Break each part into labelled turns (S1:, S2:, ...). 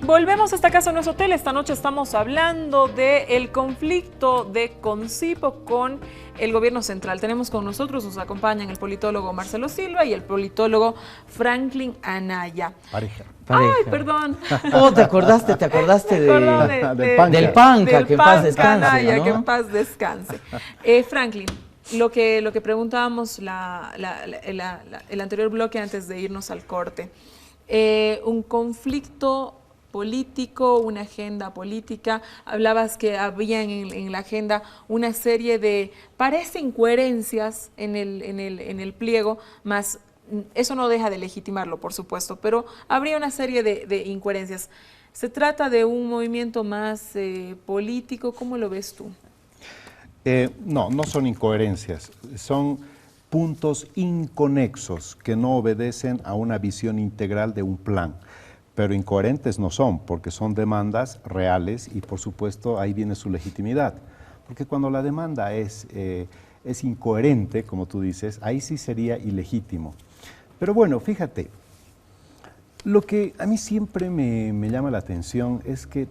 S1: Volvemos a esta casa, nuestro hotel. Esta noche estamos hablando del conflicto de Concipo con el gobierno central. Tenemos con nosotros, nos acompañan el politólogo Marcelo Silva y el politólogo Franklin Anaya.
S2: Pareja.
S1: Ay, perdón.
S3: Oh, te acordaste del Panca, que en paz descanse,
S1: Anaya,
S3: ¿no?
S1: que en paz descanse. Franklin, lo que preguntábamos el anterior bloque antes de irnos al corte. Un conflicto político, una agenda política. Hablabas que había en la agenda una serie de, parece, incoherencias en el pliego, más eso no deja de legitimarlo, por supuesto, pero habría una serie de incoherencias. ¿Se trata de un movimiento más político? ¿Cómo lo ves tú?
S2: No son incoherencias, son puntos inconexos que no obedecen a una visión integral de un plan. Pero incoherentes no son, porque son demandas reales y por supuesto ahí viene su legitimidad. Porque cuando la demanda es incoherente, como tú dices, ahí sí sería ilegítimo. Pero bueno, fíjate, lo que a mí siempre me llama la atención es que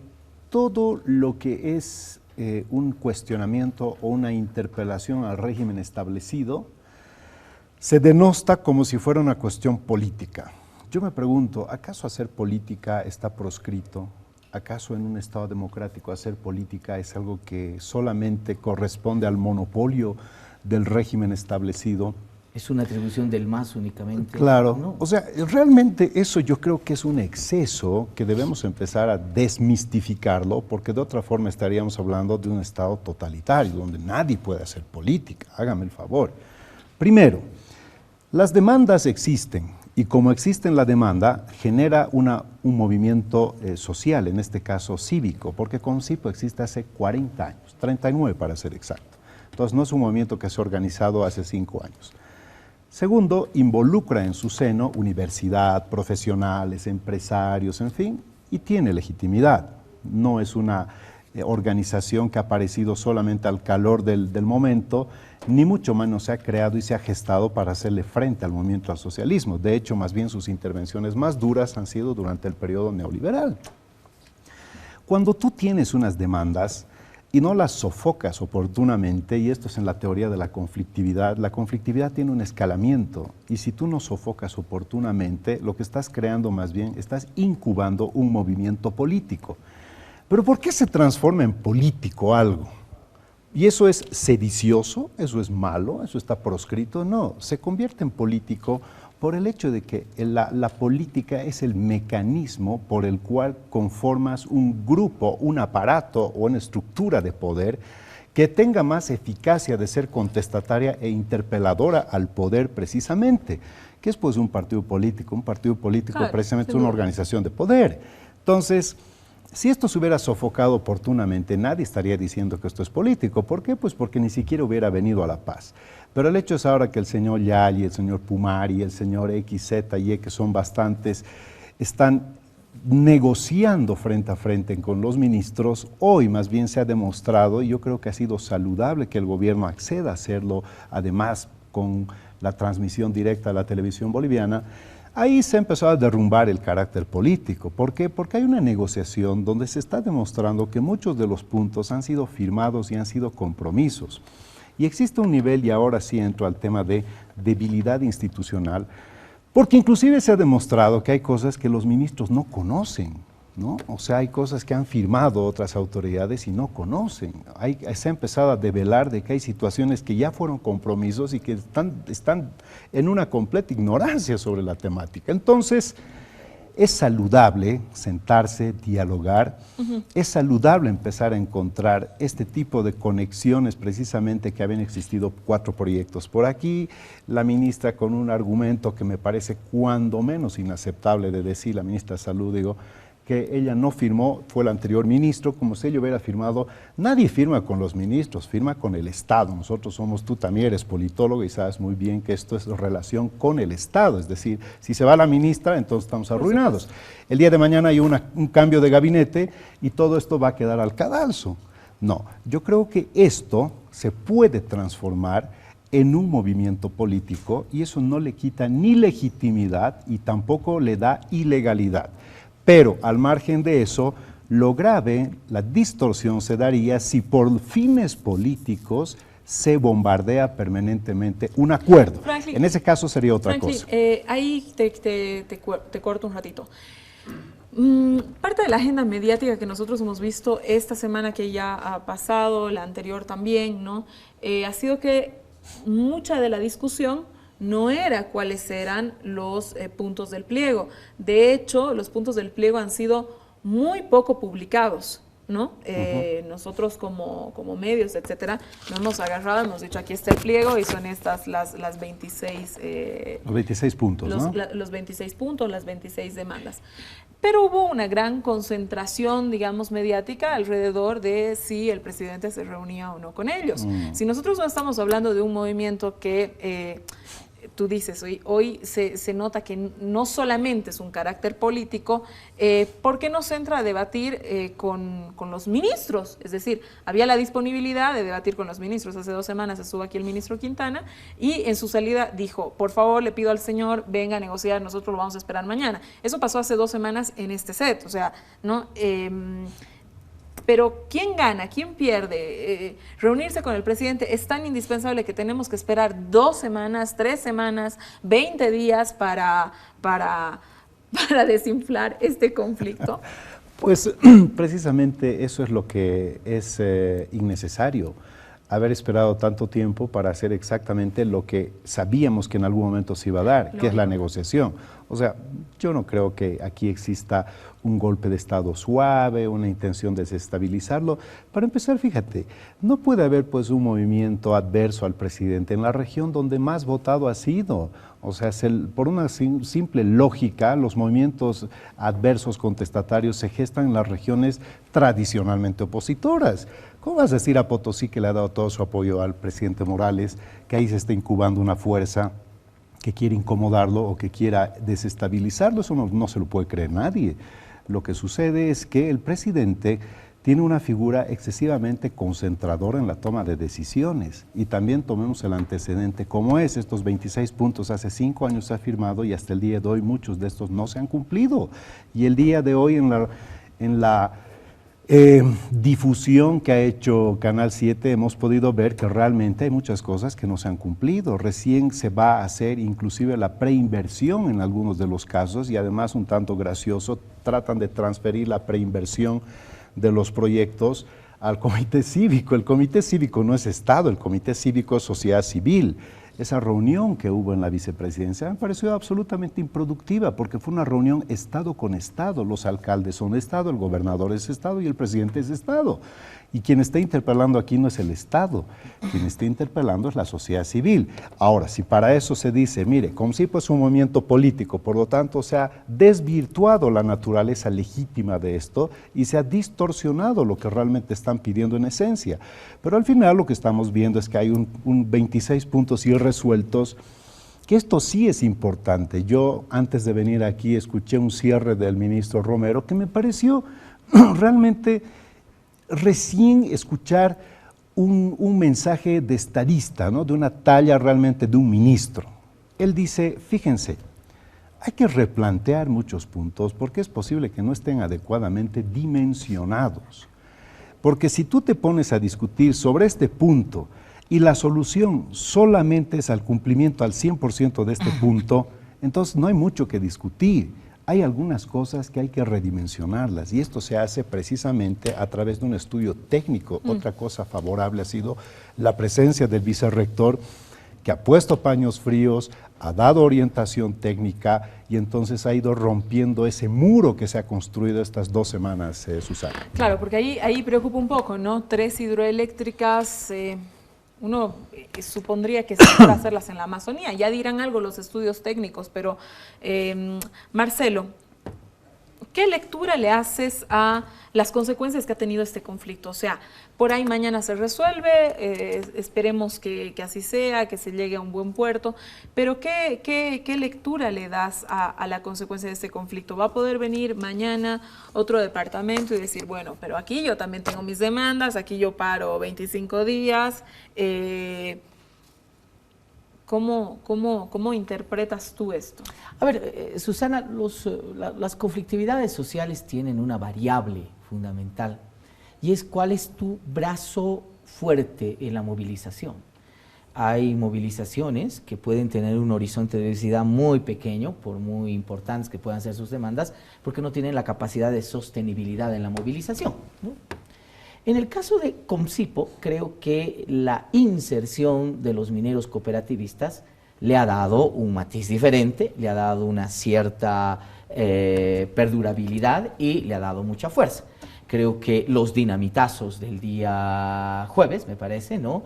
S2: todo lo que es un cuestionamiento o una interpelación al régimen establecido se denosta como si fuera una cuestión política. Yo me pregunto, ¿acaso hacer política está proscrito? ¿Acaso en un Estado democrático hacer política es algo que solamente corresponde al monopolio del régimen establecido?
S3: Es una atribución del MAS únicamente.
S2: Claro,
S3: ¿no?
S2: O sea, realmente eso yo creo que es un exceso que debemos empezar a desmistificarlo, porque de otra forma estaríamos hablando de un Estado totalitario, donde nadie puede hacer política, hágame el favor. Primero, las demandas existen. Y como existe la demanda, genera un movimiento social, en este caso cívico, porque Concipo existe hace 40 años, 39 para ser exacto. Entonces no es un movimiento que se ha organizado hace 5 años. Segundo, involucra en su seno universidad, profesionales, empresarios, en fin, y tiene legitimidad. No es una organización que ha aparecido solamente al calor del momento, ni mucho menos se ha creado y se ha gestado para hacerle frente al movimiento al socialismo. De hecho, más bien sus intervenciones más duras han sido durante el periodo neoliberal. Cuando tú tienes unas demandas y no las sofocas oportunamente, y esto es en la teoría de la conflictividad tiene un escalamiento, y si tú no sofocas oportunamente, lo que estás creando más bien, estás incubando un movimiento político. Pero ¿por qué se transforma en político algo? ¿Y eso es sedicioso? ¿Eso es malo? ¿Eso está proscrito? No, se convierte en político por el hecho de que la política es el mecanismo por el cual conformas un grupo, un aparato o una estructura de poder que tenga más eficacia de ser contestataria e interpeladora al poder precisamente. ¿Qué es pues un partido político? Un partido político precisamente es una organización de poder. Entonces, si esto se hubiera sofocado oportunamente, nadie estaría diciendo que esto es político. ¿Por qué? Pues porque ni siquiera hubiera venido a la paz. Pero el hecho es ahora que el señor Yali, el señor Pumari, el señor X, Z y E, que son bastantes, están negociando frente a frente con los ministros. Hoy más bien se ha demostrado, y yo creo que ha sido saludable que el gobierno acceda a hacerlo, además con la transmisión directa a la televisión boliviana. Ahí se empezó a derrumbar el carácter político. ¿Por qué? Porque hay una negociación donde se está demostrando que muchos de los puntos han sido firmados y han sido compromisos. Y existe un nivel, y ahora sí entro al tema de debilidad institucional, porque inclusive se ha demostrado que hay cosas que los ministros no conocen, ¿no? O sea, hay cosas que han firmado otras autoridades y no conocen. Se ha empezado a develar de que hay situaciones que ya fueron compromisos y que están en una completa ignorancia sobre la temática. Entonces, es saludable sentarse, dialogar, es saludable empezar a encontrar este tipo de conexiones precisamente que habían existido 4 proyectos por aquí, la ministra con un argumento que me parece cuando menos inaceptable de decir, la ministra de Salud, digo, que ella no firmó, fue el anterior ministro, como si ella hubiera firmado. Nadie firma con los ministros, firma con el Estado. Tú también eres politólogo y sabes muy bien que esto es relación con el Estado, es decir, si se va la ministra, entonces estamos arruinados. El día de mañana hay un cambio de gabinete y todo esto va a quedar al cadalso. No, yo creo que esto se puede transformar en un movimiento político y eso no le quita ni legitimidad y tampoco le da ilegalidad. Pero al margen de eso, lo grave, la distorsión se daría si por fines políticos se bombardea permanentemente un acuerdo.
S1: Franklin,
S2: en ese caso sería otra cosa.
S1: Ahí te corto un ratito. Parte de la agenda mediática que nosotros hemos visto esta semana que ya ha pasado, la anterior también, ¿no? Ha sido que mucha de la discusión no era cuáles eran los puntos del pliego. De hecho, los puntos del pliego han sido muy poco publicados, ¿no? Nosotros como medios, etcétera, nos hemos agarrado, hemos dicho aquí está el pliego y son estas las 26...
S2: los 26 puntos, ¿no?
S1: Los 26 puntos, las 26 demandas. Pero hubo una gran concentración, digamos, mediática alrededor de si el presidente se reunía o no con ellos. Si nosotros no estamos hablando de un movimiento que... tú dices, hoy se nota que no solamente es un carácter político, ¿por qué no se entra a debatir con los ministros? Es decir, había la disponibilidad de debatir con los ministros. Hace 2 semanas estuvo aquí el ministro Quintana y en su salida dijo, por favor, le pido al señor, venga a negociar, nosotros lo vamos a esperar mañana. Eso pasó hace 2 semanas en este set, o sea, ¿no? Pero ¿quién gana? ¿Quién pierde? Reunirse con el presidente es tan indispensable que tenemos que esperar 2 semanas, 3 semanas, 20 días para desinflar este conflicto.
S2: Pues precisamente eso es lo que es innecesario, haber esperado tanto tiempo para hacer exactamente lo que sabíamos que en algún momento se iba a dar, que es la negociación. O sea, yo no creo que aquí exista un golpe de Estado suave, una intención de desestabilizarlo. Para empezar, fíjate, no puede haber pues un movimiento adverso al presidente en la región donde más votado ha sido. O sea, por una simple lógica, los movimientos adversos contestatarios se gestan en las regiones tradicionalmente opositoras. ¿Cómo vas a decir a Potosí, que le ha dado todo su apoyo al presidente Morales, que ahí se está incubando una fuerza que quiere incomodarlo o que quiera desestabilizarlo? Eso no se lo puede creer nadie. Lo que sucede es que el presidente tiene una figura excesivamente concentradora en la toma de decisiones. Y también tomemos el antecedente, como es estos 26 puntos, hace 5 años se ha firmado y hasta el día de hoy muchos de estos no se han cumplido. Y el día de hoy en la difusión que ha hecho Canal 7 hemos podido ver que realmente hay muchas cosas que no se han cumplido. Recién se va a hacer inclusive la preinversión en algunos de los casos y además un tanto gracioso, tratan de transferir la preinversión de los proyectos al Comité Cívico. El Comité Cívico no es Estado, el Comité Cívico es sociedad civil. Esa reunión que hubo en la vicepresidencia me pareció absolutamente improductiva porque fue una reunión Estado con Estado. Los alcaldes son Estado, el gobernador es Estado y el presidente es Estado. Y quien está interpelando aquí no es el Estado, quien está interpelando es la sociedad civil. Ahora, si para eso se dice, mire, CONCIPO es un movimiento político, por lo tanto se ha desvirtuado la naturaleza legítima de esto y se ha distorsionado lo que realmente están pidiendo en esencia. Pero al final lo que estamos viendo es que hay un 26 puntos irresueltos, que esto sí es importante. Yo antes de venir aquí escuché un cierre del ministro Romero que me pareció realmente recién escuchar un mensaje de estadista, ¿no? De una talla realmente de un ministro. Él dice, fíjense, hay que replantear muchos puntos porque es posible que no estén adecuadamente dimensionados. Porque si tú te pones a discutir sobre este punto y la solución solamente es al cumplimiento al 100% de este punto, entonces no hay mucho que discutir. Hay algunas cosas que hay que redimensionarlas y esto se hace precisamente a través de un estudio técnico. Otra cosa favorable ha sido la presencia del vicerrector, que ha puesto paños fríos, ha dado orientación técnica y entonces ha ido rompiendo ese muro que se ha construido estas 2 semanas, Susana.
S1: Claro, porque ahí preocupa un poco, ¿no? 3 hidroeléctricas, uno supondría que se puede hacerlas en la Amazonía, ya dirán algo los estudios técnicos, pero Marcelo, ¿qué lectura le haces a las consecuencias que ha tenido este conflicto? O sea, por ahí mañana se resuelve, esperemos que así sea, que se llegue a un buen puerto, pero ¿qué lectura le das a la consecuencia de este conflicto? ¿Va a poder venir mañana otro departamento y decir, bueno, pero aquí yo también tengo mis demandas, aquí yo paro 25 días, ¿Cómo interpretas tú esto?
S3: A ver, Susana, las conflictividades sociales tienen una variable fundamental y es cuál es tu brazo fuerte en la movilización. Hay movilizaciones que pueden tener un horizonte de diversidad muy pequeño, por muy importantes que puedan ser sus demandas, porque no tienen la capacidad de sostenibilidad en la movilización, ¿no? En el caso de Comcipo, creo que la inserción de los mineros cooperativistas le ha dado un matiz diferente, le ha dado una cierta perdurabilidad y le ha dado mucha fuerza. Creo que los dinamitazos del día jueves, me parece, ¿no?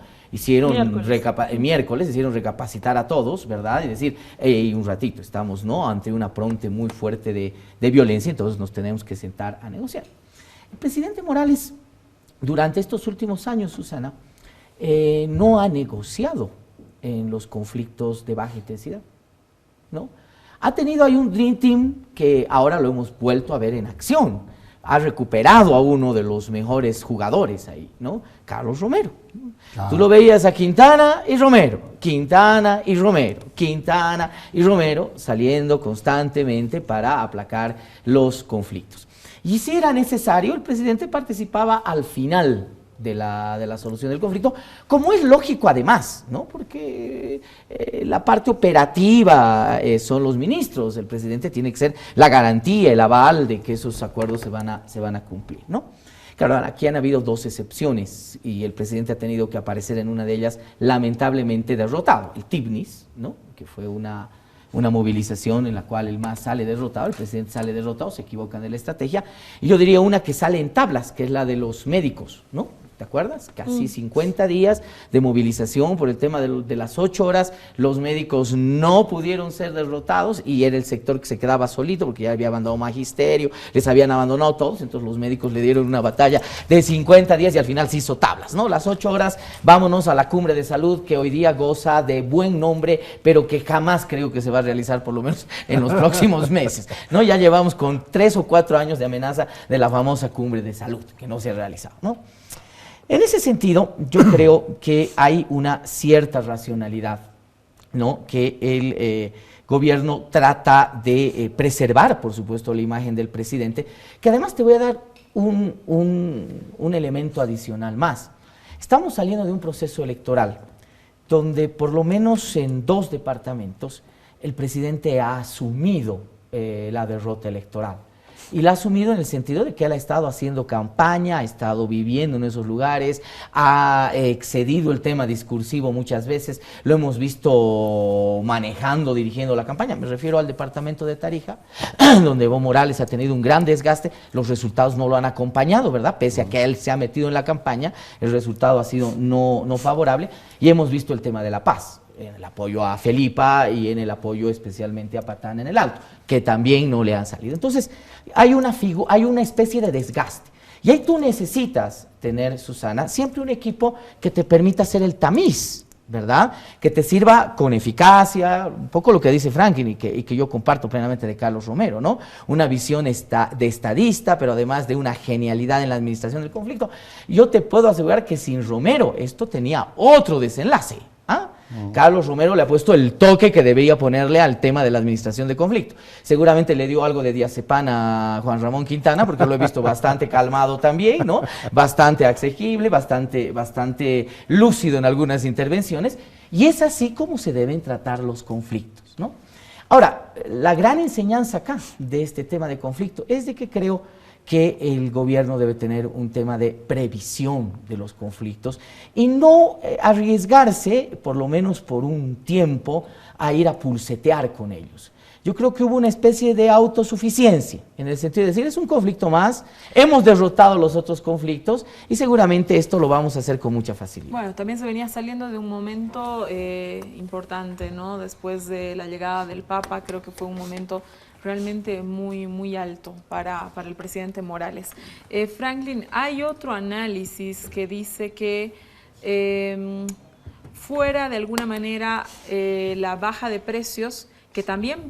S3: Miércoles hicieron recapacitar a todos, ¿verdad? Y decir, hey, un ratito, estamos, ¿no?, ante una fronte muy fuerte de violencia, entonces nos tenemos que sentar a negociar. El presidente Morales, durante estos últimos años, Susana, no ha negociado en los conflictos de baja intensidad, ¿no? Ha tenido ahí un Dream Team que ahora lo hemos vuelto a ver en acción. Ha recuperado a uno de los mejores jugadores ahí, ¿no? Carlos Romero. Ah. Tú lo veías a Quintana y Romero, Quintana y Romero, Quintana y Romero saliendo constantemente para aplacar los conflictos. Y si era necesario, el presidente participaba al final de la solución del conflicto, como es lógico además, ¿no? Porque la parte operativa son los ministros, el presidente tiene que ser la garantía, el aval de que esos acuerdos se van a cumplir, ¿no? Claro, aquí han habido dos excepciones y el presidente ha tenido que aparecer en una de ellas lamentablemente derrotado, el Tibnis, ¿no?, que fue una movilización en la cual el MAS sale derrotado, el presidente sale derrotado, se equivocan de la estrategia, y yo diría una que sale en tablas, que es la de los médicos, ¿no? ¿Te acuerdas? Casi 50 días de movilización por el tema de las 8 horas, los médicos no pudieron ser derrotados y era el sector que se quedaba solito porque ya había abandonado magisterio, les habían abandonado todos, entonces los médicos le dieron una batalla de 50 días y al final se hizo tablas, ¿no? Las 8 horas, vámonos a la cumbre de salud que hoy día goza de buen nombre, pero que jamás creo que se va a realizar por lo menos en los próximos meses, ¿no? Ya llevamos con 3 o 4 años de amenaza de la famosa cumbre de salud que no se ha realizado, ¿no? En ese sentido, yo creo que hay una cierta racionalidad, ¿no?, que el gobierno trata de preservar, por supuesto, la imagen del presidente, que además te voy a dar un elemento adicional más. Estamos saliendo de un proceso electoral donde por lo menos en 2 departamentos el presidente ha asumido la derrota electoral. Y la ha asumido en el sentido de que él ha estado haciendo campaña, ha estado viviendo en esos lugares, ha excedido el tema discursivo muchas veces, lo hemos visto manejando, dirigiendo la campaña. Me refiero al departamento de Tarija, donde Evo Morales ha tenido un gran desgaste, los resultados no lo han acompañado, ¿verdad? Pese a que él se ha metido en la campaña, el resultado ha sido no favorable, y hemos visto el tema de la paz, en el apoyo a Felipa y en el apoyo especialmente a Patán en el Alto, que también no le han salido. Entonces, hay una especie de desgaste. Y ahí tú necesitas tener, Susana, siempre un equipo que te permita hacer el tamiz, ¿verdad? Que te sirva con eficacia, un poco lo que dice Franklin y que yo comparto plenamente de Carlos Romero, ¿no? Una visión de estadista, pero además de una genialidad en la administración del conflicto. Yo te puedo asegurar que sin Romero esto tenía otro desenlace, ¿ah? Carlos Romero le ha puesto el toque que debería ponerle al tema de la administración de conflicto. Seguramente le dio algo de diazepam a Juan Ramón Quintana, porque lo he visto bastante calmado también, ¿no? Bastante asequible, bastante lúcido en algunas intervenciones, y es así como se deben tratar los conflictos, ¿no? Ahora, la gran enseñanza acá de este tema de conflicto es de que creo que el gobierno debe tener un tema de previsión de los conflictos y no arriesgarse, por lo menos por un tiempo, a ir a pulsetear con ellos. Yo creo que hubo una especie de autosuficiencia, en el sentido de decir, es un conflicto más, hemos derrotado los otros conflictos y seguramente esto lo vamos a hacer con mucha facilidad.
S1: Bueno, también se venía saliendo de un momento importante, ¿no? Después de la llegada del Papa, creo que fue un momento realmente muy alto para el presidente Morales. Franklin, hay otro análisis que dice que fuera de alguna manera la baja de precios, que también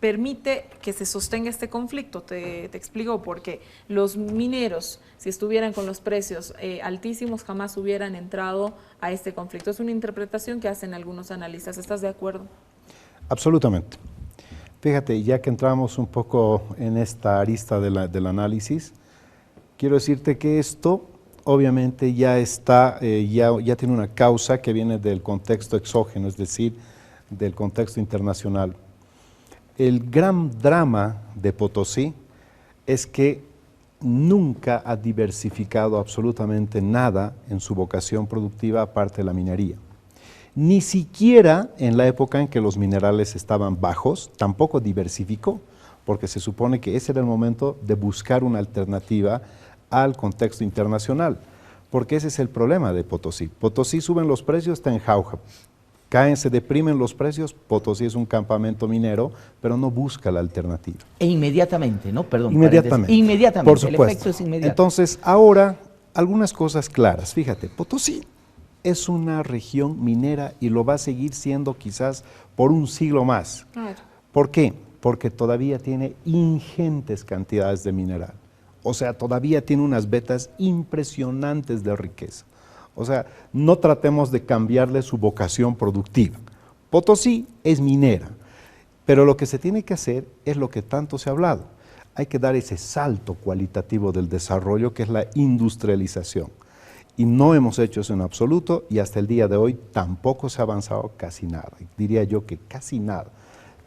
S1: permite que se sostenga este conflicto. Te explico, porque los mineros, si estuvieran con los precios altísimos, jamás hubieran entrado a este conflicto. Es una interpretación que hacen algunos analistas. ¿Estás de acuerdo?
S2: Absolutamente. Fíjate, ya que entramos un poco en esta arista del análisis, quiero decirte que esto obviamente ya está, ya tiene una causa que viene del contexto exógeno, es decir, del contexto internacional. El gran drama de Potosí es que nunca ha diversificado absolutamente nada en su vocación productiva aparte de la minería. Ni siquiera en la época en que los minerales estaban bajos, tampoco diversificó, porque se supone que ese era el momento de buscar una alternativa al contexto internacional, porque ese es el problema de Potosí. Potosí suben los precios, está en jauja, caen, se deprimen los precios, Potosí es un campamento minero, pero no busca la alternativa.
S3: E inmediatamente, ¿no? Perdón.
S2: Inmediatamente.
S3: Inmediatamente,
S2: por supuesto.
S3: el efecto es inmediato.
S2: Entonces, ahora, algunas cosas claras. Fíjate, Potosí es una región minera y lo va a seguir siendo quizás por un siglo más.
S1: Claro.
S2: ¿Por qué? Porque todavía tiene ingentes cantidades de mineral. O sea, todavía tiene unas vetas impresionantes de riqueza. O sea, no tratemos de cambiarle su vocación productiva. Potosí es minera, pero lo que se tiene que hacer es lo que tanto se ha hablado. Hay que dar ese salto cualitativo del desarrollo, que es la industrialización. Y no hemos hecho eso en absoluto, y hasta el día de hoy tampoco se ha avanzado casi nada. Diría yo que casi nada.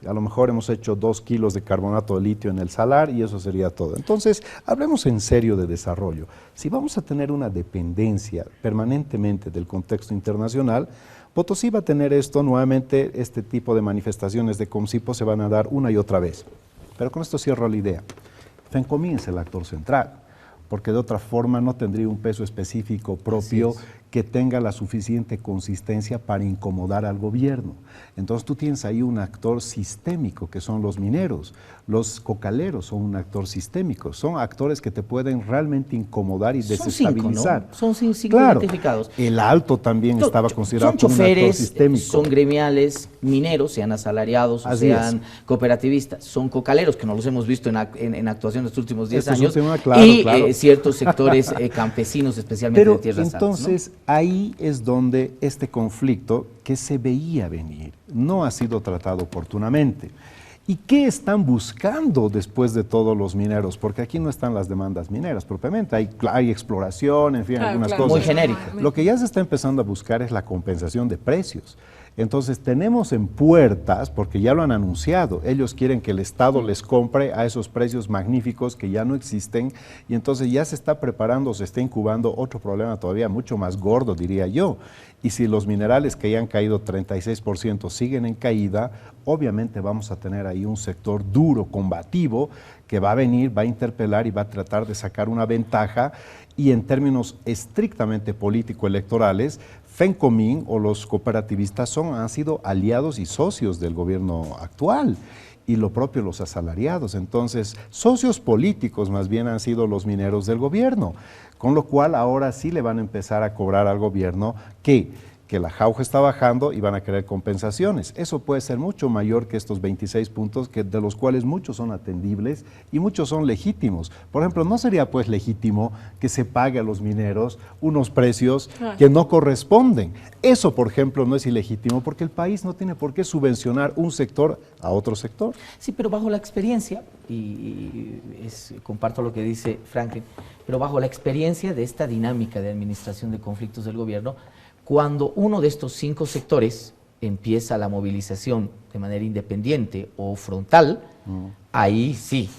S2: A lo mejor hemos hecho 2 kilos de carbonato de litio en el salar y eso sería todo. Entonces, hablemos en serio de desarrollo. Si vamos a tener una dependencia permanentemente del contexto internacional, Potosí va a tener esto nuevamente, este tipo de manifestaciones de Comcipo se van a dar una y otra vez. Pero con esto cierro la idea. FENCOMIN es el actor central, porque de otra forma no tendría un peso específico propio que tenga la suficiente consistencia para incomodar al gobierno. Entonces tú tienes ahí un actor sistémico, que son los mineros. Los cocaleros son un actor sistémico, son actores que te pueden realmente incomodar y desestabilizar.
S3: Son 5 identificados.
S2: El Alto también estaba considerado
S3: son
S2: como un actor
S3: choferes,
S2: sistémico.
S3: son gremiales, mineros, sean asalariados, o sean cooperativistas, son cocaleros, que no los hemos visto en actuación los últimos 10 años, y ciertos sectores campesinos, especialmente de tierras altas.
S2: Entonces, ahí es donde este conflicto que se veía venir no ha sido tratado oportunamente. ¿Y qué están buscando después de todos los mineros? Porque aquí no están las demandas mineras propiamente, hay exploración, en fin, algunas cosas.
S3: Muy genérico.
S2: Lo que ya se está empezando a buscar es la compensación de precios. Entonces tenemos en puertas, porque ya lo han anunciado, ellos quieren que el Estado les compre a esos precios magníficos que ya no existen, y entonces ya se está preparando, se está incubando otro problema todavía mucho más gordo, diría yo. Y si los minerales que ya han caído 36% siguen en caída, obviamente vamos a tener ahí un sector duro, combativo, que va a venir, va a interpelar y va a tratar de sacar una ventaja, y en términos estrictamente político-electorales, FENCOMIN o los cooperativistas han sido aliados y socios del gobierno actual, y lo propio los asalariados. Entonces, socios políticos más bien han sido los mineros del gobierno, con lo cual ahora sí le van a empezar a cobrar al gobierno que la jauja está bajando y van a querer compensaciones. Eso puede ser mucho mayor que estos 26 puntos, de los cuales muchos son atendibles y muchos son legítimos. Por ejemplo, ¿no sería pues legítimo que se pague a los mineros unos precios que no corresponden? Eso, por ejemplo, no es ilegítimo porque el país no tiene por qué subvencionar un sector a otro sector.
S3: Sí, pero bajo la experiencia, comparto lo que dice Franklin, pero bajo la experiencia de esta dinámica de administración de conflictos del gobierno, cuando uno de estos 5 sectores empieza la movilización de manera independiente o frontal, ahí sí,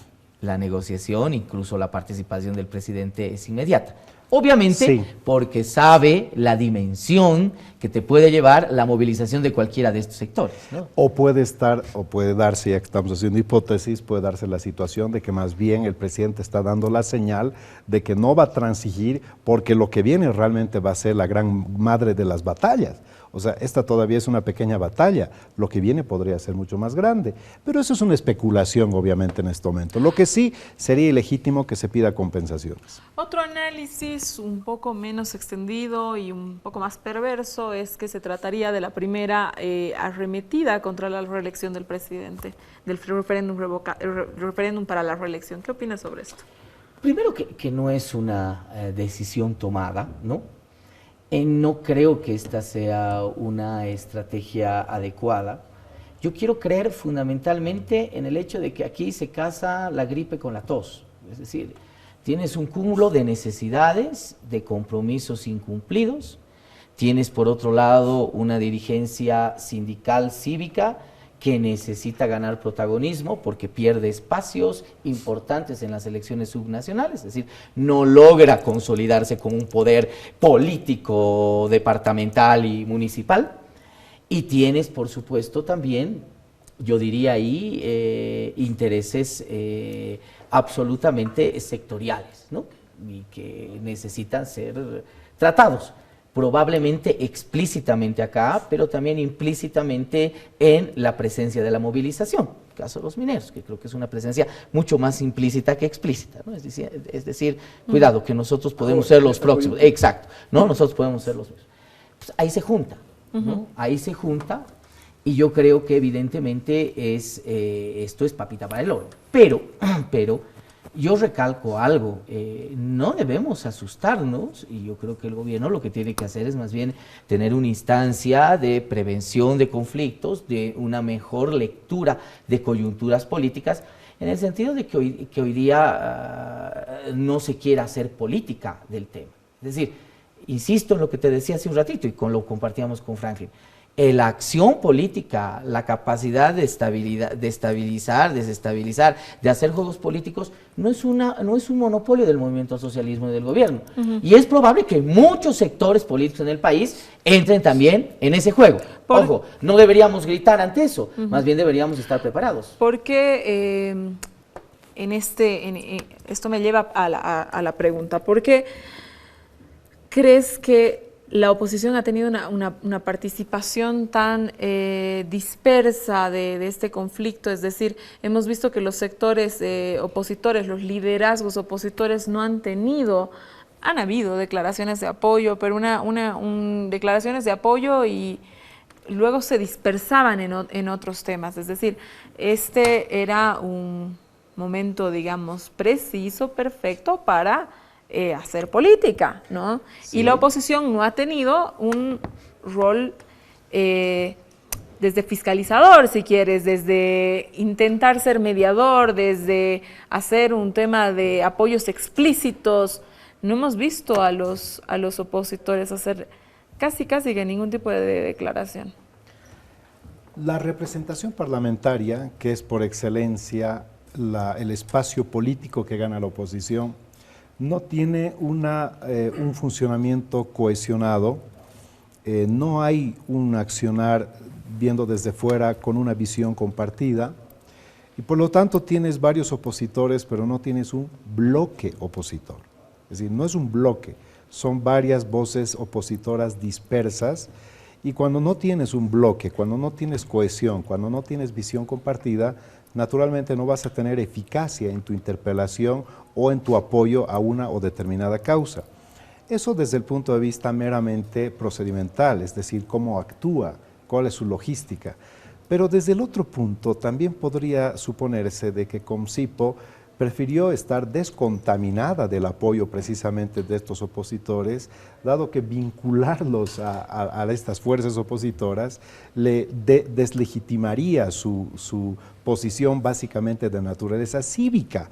S3: la negociación, incluso la participación del presidente es inmediata. Obviamente, porque sabe la dimensión que te puede llevar la movilización de cualquiera de estos sectores, ¿no?
S2: O puede darse, ya que estamos haciendo hipótesis, puede darse la situación de que más bien el presidente está dando la señal de que no va a transigir, porque lo que viene realmente va a ser la gran madre de las batallas. O sea, esta todavía es una pequeña batalla, lo que viene podría ser mucho más grande, pero eso es una especulación obviamente en este momento. Lo que sí sería ilegítimo que se pida compensaciones.
S1: Otro análisis un poco menos extendido y un poco más perverso es que se trataría de la primera arremetida contra la reelección del presidente, del referéndum para la reelección. ¿Qué opinas sobre esto?
S3: Primero que no es una decisión tomada, ¿no? No creo que esta sea una estrategia adecuada. Yo quiero creer fundamentalmente en el hecho de que aquí se casa la gripe con la tos. Es decir, tienes un cúmulo de necesidades, de compromisos incumplidos, tienes por otro lado una dirigencia sindical cívica que necesita ganar protagonismo porque pierde espacios importantes en las elecciones subnacionales, es decir, no logra consolidarse como un poder político, departamental y municipal. Y tienes, por supuesto, también, yo diría ahí, intereses absolutamente sectoriales, ¿no? Y que necesitan ser tratados. Probablemente explícitamente acá, pero también implícitamente en la presencia de la movilización, el caso de los mineros, que creo que es una presencia mucho más implícita que explícita, ¿no? Es decir, cuidado, que nosotros podemos ser los próximos, exacto, ¿no? Nosotros podemos ser los próximos. Pues ahí se junta, ¿no? Ahí se junta, y yo creo que evidentemente esto es papita para el oro, pero yo recalco algo, no debemos asustarnos, y yo creo que el gobierno lo que tiene que hacer es más bien tener una instancia de prevención de conflictos, de una mejor lectura de coyunturas políticas, en el sentido de que hoy día no se quiera hacer política del tema. Es decir, insisto en lo que te decía hace un ratito y lo compartíamos con Franklin. La acción política, la capacidad de estabilizar, desestabilizar, de hacer juegos políticos, no es un monopolio del movimiento socialismo y del gobierno. Y es probable que muchos sectores políticos en el país entren también en ese juego. Ojo, no deberíamos gritar ante eso, más bien deberíamos estar preparados.
S1: Porque esto me lleva a la pregunta, ¿por qué crees que la oposición ha tenido una participación tan dispersa de este conflicto? Es decir, hemos visto que los sectores opositores, los liderazgos opositores han habido declaraciones de apoyo, pero declaraciones de apoyo y luego se dispersaban en otros temas. Es decir, este era un momento, digamos, preciso, perfecto para hacer política, ¿no? Sí. Y la oposición no ha tenido un rol desde fiscalizador, si quieres, desde intentar ser mediador, desde hacer un tema de apoyos explícitos. No hemos visto a los opositores hacer casi que ningún tipo de declaración.
S2: La representación parlamentaria, que es por excelencia el espacio político que gana la oposición, no tiene un funcionamiento cohesionado, no hay un accionar viendo desde fuera con una visión compartida y por lo tanto tienes varios opositores, pero no tienes un bloque opositor. Es decir, no es un bloque, son varias voces opositoras dispersas y cuando no tienes un bloque, cuando no tienes cohesión, cuando no tienes visión compartida, naturalmente no vas a tener eficacia en tu interpelación o en tu apoyo a una o determinada causa. Eso desde el punto de vista meramente procedimental, es decir, cómo actúa, cuál es su logística. Pero desde el otro punto también podría suponerse de que Comcipo prefirió estar descontaminada del apoyo precisamente de estos opositores, dado que vincularlos a estas fuerzas opositoras le deslegitimaría su posición básicamente de naturaleza cívica.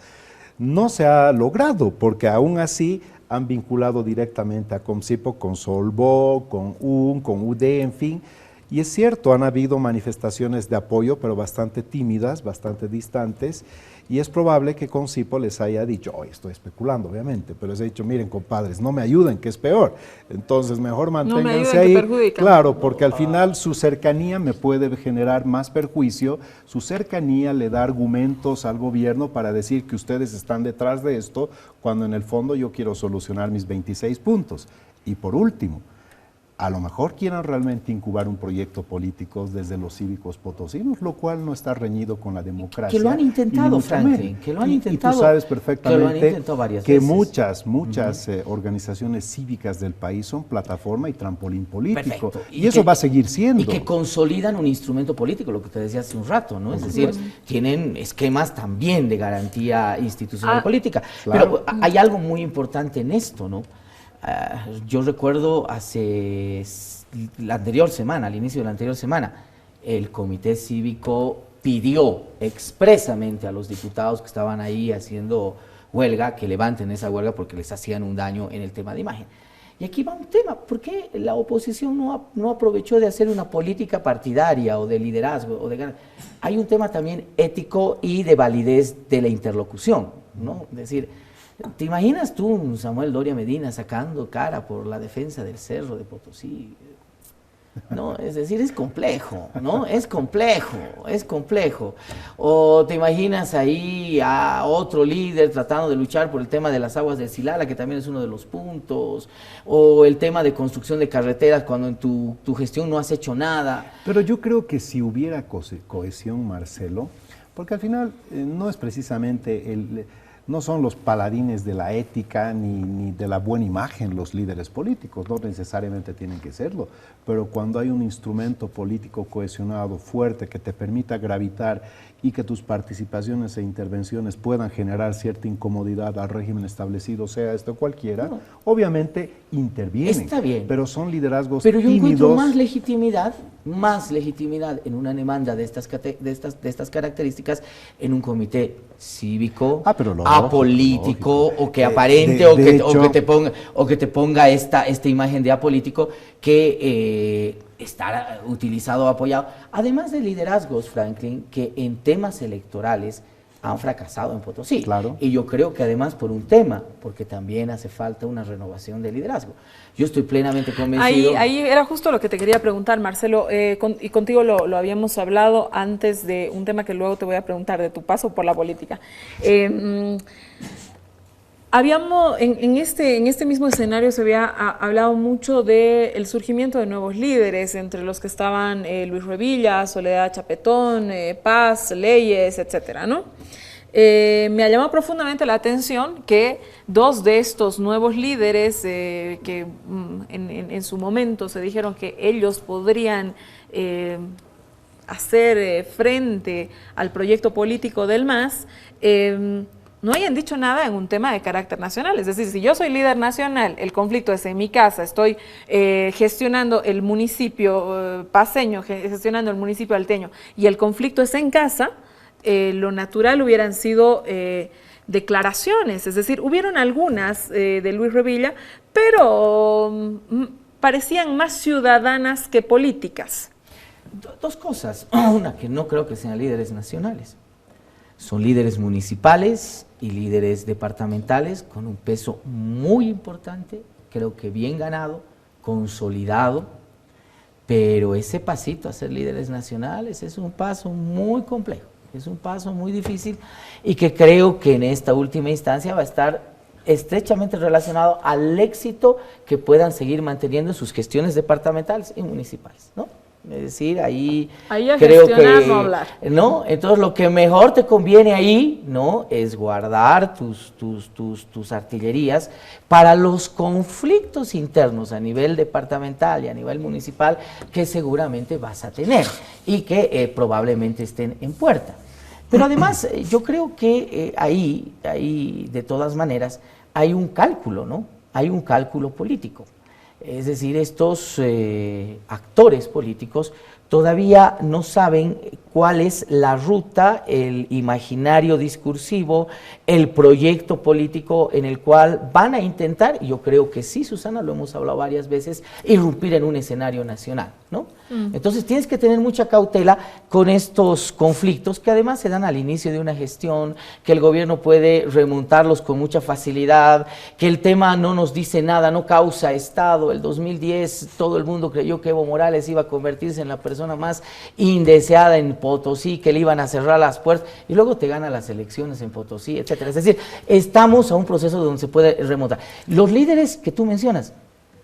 S2: No se ha logrado, porque aún así han vinculado directamente a Comcipo con Solvó, con con UD, en fin. Y es cierto, han habido manifestaciones de apoyo, pero bastante tímidas, bastante distantes, y es probable que Comcipo les haya dicho, estoy especulando obviamente, pero les he dicho, miren compadres, no me ayuden, que es peor, entonces mejor manténganse ahí. Claro, porque al final su cercanía me puede generar más perjuicio, su cercanía le da argumentos al gobierno para decir que ustedes están detrás de esto, cuando en el fondo yo quiero solucionar mis 26 puntos. Y por último, a lo mejor quieran realmente incubar un proyecto político desde los cívicos potosinos, lo cual no está reñido con la democracia.
S3: Que lo han intentado, Franklin, que lo han intentado.
S2: Y tú sabes perfectamente que
S3: veces.
S2: muchas organizaciones cívicas del país son plataforma y trampolín político.
S3: Perfecto.
S2: Y eso va a seguir siendo.
S3: Y que consolidan un instrumento político, lo que te decía hace un rato, ¿no? Es decir, tienen esquemas también de garantía institucional política.
S2: Claro.
S3: Pero hay algo muy importante en esto, ¿no? Yo recuerdo la anterior semana, al inicio de la anterior semana, el Comité Cívico pidió expresamente a los diputados que estaban ahí haciendo huelga que levanten esa huelga porque les hacían un daño en el tema de imagen. Y aquí va un tema, ¿por qué la oposición no aprovechó de hacer una política partidaria o de liderazgo? Hay un tema también ético y de validez de la interlocución, ¿no? Es decir, ¿te imaginas tú, Samuel Doria Medina, sacando cara por la defensa del Cerro de Potosí? No, es decir, es complejo, ¿no? Es complejo. O te imaginas ahí a otro líder tratando de luchar por el tema de las aguas del Silala, que también es uno de los puntos, o el tema de construcción de carreteras cuando en tu gestión no has hecho nada.
S2: Pero yo creo que si hubiera cohesión, Marcelo, porque al final no es precisamente no son los paladines de la ética ni de la buena imagen los líderes políticos, no necesariamente tienen que serlo, pero cuando hay un instrumento político cohesionado, fuerte, que te permita gravitar y que tus participaciones e intervenciones puedan generar cierta incomodidad al régimen establecido, sea esto cualquiera, obviamente intervienen.
S3: Está bien.
S2: Pero son liderazgos
S3: Pero yo
S2: tímidos.
S3: encuentro más legitimidad en una demanda de estas características en un comité cívico, apolítico,
S2: lógico.
S3: O que aparente, o que te ponga esta imagen de apolítico que estar utilizado o apoyado. Además de liderazgos, Franklin, que en temas electorales han fracasado en Potosí.
S2: Claro.
S3: Y yo creo que además por un tema, porque también hace falta una renovación de liderazgo. Yo estoy plenamente convencido.
S1: Ahí era justo lo que te quería preguntar, Marcelo, y contigo lo habíamos hablado antes de un tema que luego te voy a preguntar, de tu paso por la política. Habíamos, en este mismo escenario se había hablado mucho del surgimiento de nuevos líderes, entre los que estaban Luis Revilla, Soledad Chapetón, Paz, Leyes, etcétera, ¿no? Me ha llamado profundamente la atención que dos de estos nuevos líderes que en su momento se dijeron que ellos podrían hacer frente al proyecto político del MAS, no hayan dicho nada en un tema de carácter nacional. Es decir, si yo soy líder nacional, el conflicto es en mi casa, estoy gestionando el municipio paceño, gestionando el municipio alteño, y el conflicto es en casa, lo natural hubieran sido declaraciones. Es decir, hubieron algunas de Luis Revilla, pero parecían más ciudadanas que políticas.
S3: Dos cosas. Una, que no creo que sean líderes nacionales. Son líderes municipales y líderes departamentales con un peso muy importante, creo que bien ganado, consolidado, pero ese pasito a ser líderes nacionales es un paso muy complejo, es un paso muy difícil y que creo que en esta última instancia va a estar estrechamente relacionado al éxito que puedan seguir manteniendo sus gestiones departamentales y municipales, ¿no? Es decir, ahí creo que
S1: no hablar.
S3: ¿no? Entonces lo que mejor te conviene ahí, ¿no?, es guardar tus artillerías para los conflictos internos a nivel departamental y a nivel municipal que seguramente vas a tener y que probablemente estén en puerta. Pero además yo creo que ahí de todas maneras hay un cálculo, ¿no? Hay un cálculo político. Es decir, estos actores políticos todavía no saben cuál es la ruta, el imaginario discursivo, el proyecto político en el cual van a intentar, y yo creo que sí, Susana, lo hemos hablado varias veces, irrumpir en un escenario nacional, ¿no? Entonces tienes que tener mucha cautela con estos conflictos que además se dan al inicio de una gestión, que el gobierno puede remontarlos con mucha facilidad, que el tema no nos dice nada, no causa Estado. El 2010 todo el mundo creyó que Evo Morales iba a convertirse en la persona más indeseada en Potosí, que le iban a cerrar las puertas, y luego te gana las elecciones en Potosí, etcétera. Es decir, estamos a un proceso donde se puede remontar. Los líderes que tú mencionas,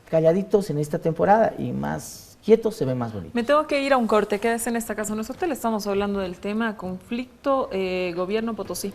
S3: calladitos en esta temporada y más quietos se ven más bonitos.
S1: Me tengo que ir a un corte, quédese en esta casa. Nosotros le estamos hablando del tema conflicto gobierno Potosí.